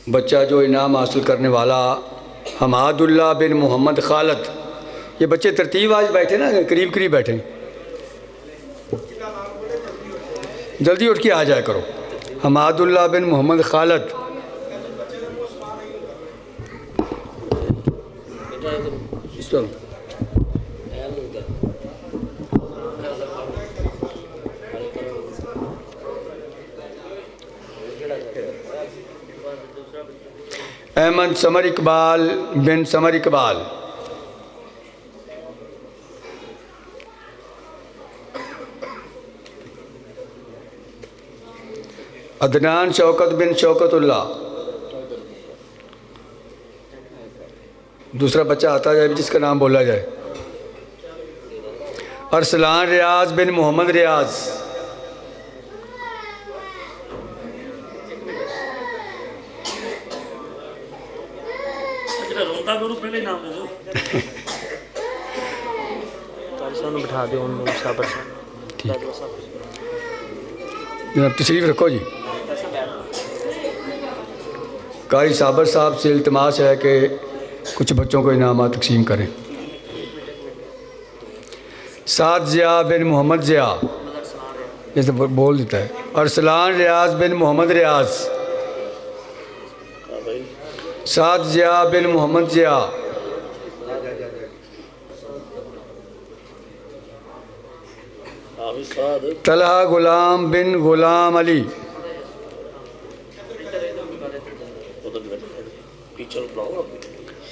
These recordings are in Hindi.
बच्चा जो इनाम हासिल करने वाला हमादुल्लाह बिन मोहम्मद खालद, ये बच्चे तरतीब आज बैठे ना, करीब करीब बैठे, जल्दी उठ के आ जाया करो। हमादुल्लाह बिन मोहम्मद खालद, चलो अहमद समर इकबाल बिन समर इकबाल, अदनान शौकत बिन शौकतुल्लाह, दूसरा बच्चा आता जाए जिसका नाम बोला जाए। अरसलान रियाज बिन मोहम्मद रियाज, बिठा दो जनाब तशरीफ़ रखो जी। कारी साबर साहब से इल्तिमास है कि कुछ बच्चों को इनाम तकसीम करें। साद ज़िया बिन मोहम्मद ज़िया, ये तो बोल देता है। अरसलान रियाज बिन मोहम्मद रियाज, साद ज़िया बिन मोहम्मद ज़िया, तलहा गुलाम बिन गुलाम अली,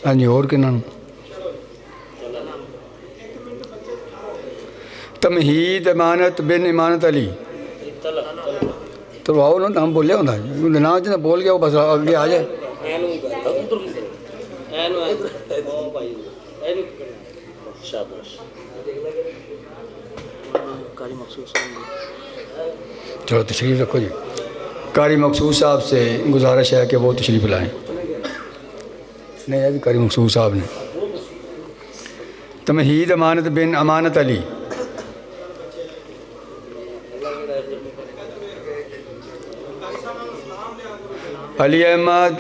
हाँ जी, और के नाम तमहीद अमानत बिन इमानत अली। तो आओ ना, नाम बोलिया होता है, नाम जिन्हें बोल गया वो बस आगे आ जाए। चलो तशरीफ़ रखो जी। कारी मकसूद साहब से गुजारिश है कि वो तशरीफ़ लाएँ। नहीं, अभी कारी मकसूद साहब ने। तमहीद अमानत बिन अमानत अली, अली अहमद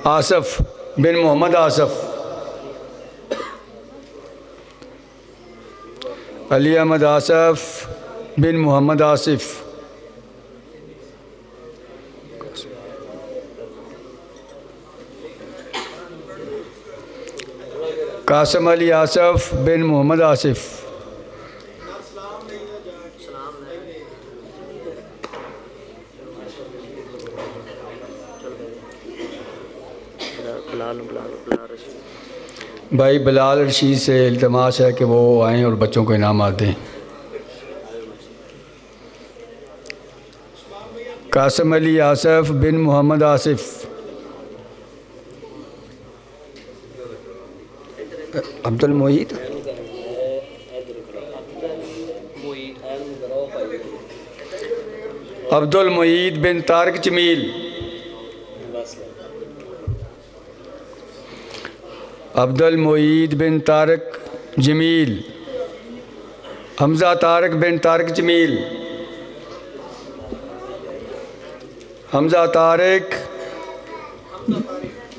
आसफ़ बिन मोहम्मद आसफ़, अली अहमद आसफ़ बिन मोहम्मद आसिफ़, कासम अली आसफ़ बिन मोहम्मद आसिफ़, भाई बिलाल रशीद से इल्तिमास है कि वो आएँ और बच्चों को इनाम दें। कासम अली आसफ़ बिन मोहम्मद आसिफ़, अब्दुल मोईद, अब्दुल मोईद बिन तारिक जमील, अब्दुल मोईद बिन तारिक जमील, हमज़ा तारिक बिन तारिक जमील, हमज़ा तारिक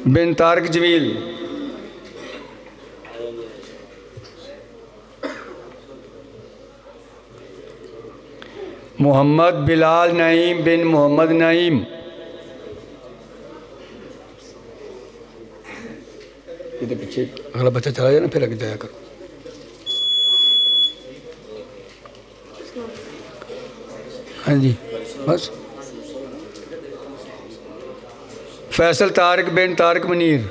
बिन तारिक जमील, मोहम्मद बिलाल नईम बिन मोहम्मद नईम, इधर पीछे अगला बच्चा चला जाए ना, फिर आगे जाया करो। हाँ जी बस। फैसल तारिक बिन तारिक मुनीर,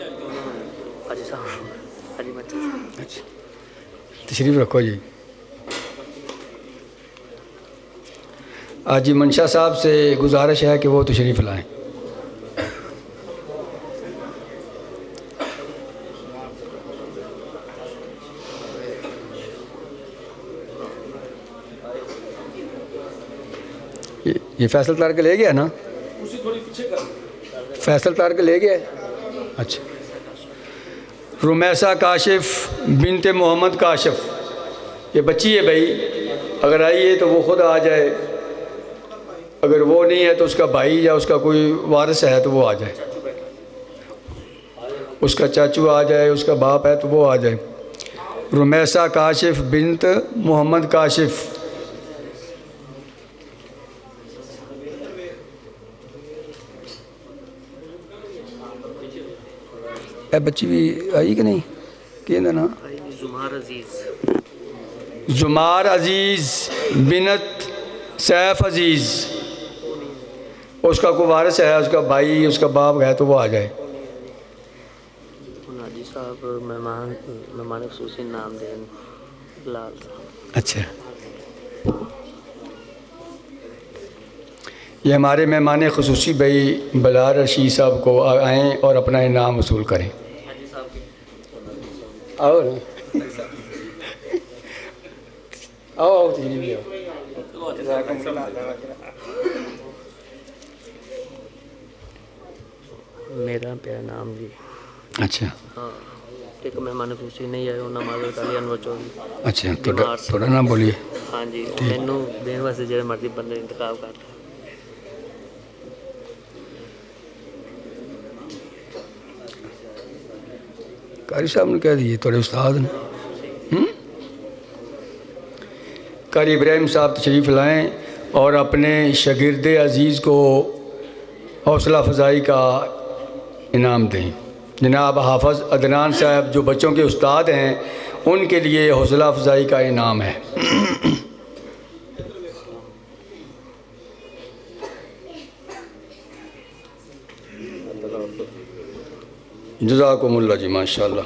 तशरीफ़ रखो जी। आजी मंशा साहब से गुजारिश है कि वो तशरीफ़ लाएँ। ये फैसल तार के ले गया ना, फैसल तार के ले गया। अच्छा, रुमैसा काशिफ बिनते मोहम्मद काशिफ, ये बच्ची है भाई, अगर आई है तो वो ख़ुद आ जाए, अगर वो नहीं है तो उसका भाई या उसका कोई वारिस है तो वो आ जाए। उसका चाचू आ जाए, उसका बाप है तो वो आ जाए। रुमैसा काशिफ बिनत मोहम्मद काशिफ। ए बच्ची भी आई कि नहीं? कहना ना जुमार अजीज़ बिनत सैफ अजीज़। उसका कोई वारिस है, उसका भाई, उसका बाप है तो वो आ जाए। हाजी साहब मेहमान खुसूसी नाम दें बिलाल। अच्छा, ये हमारे मेहमान खुसूसी भाई बिलाल रशीद साहब को आएँ और अपना इनाम वसूल करें। आओ ना, आओ तशरीफ मेरा प्यारा नाम जी। अच्छा हाँ, एक मेहमान खुशी नहीं आए नमाज अली अनवर चौधरी। अच्छा, थोड़ा नाम बोलिए। हाँ जी, मैनू देने वास्ते जो मर्जी बंदे इंतखाब कर। कारी साहब ने कह दिए, थोड़े उस्ताद ने। कारी इब्राहिम साहब तशरीफ़ लाएँ और अपने शागिर्द अज़ीज़ को हौसला अफजाई का इनाम दें। जनाब हाफ़िज़ अदनान साहब जो बच्चों के उस्ताद हैं, उनके लिए हौसला अफजाई का इनाम है। जज़ाकुमुल्लाह जी, माशाअल्लाह।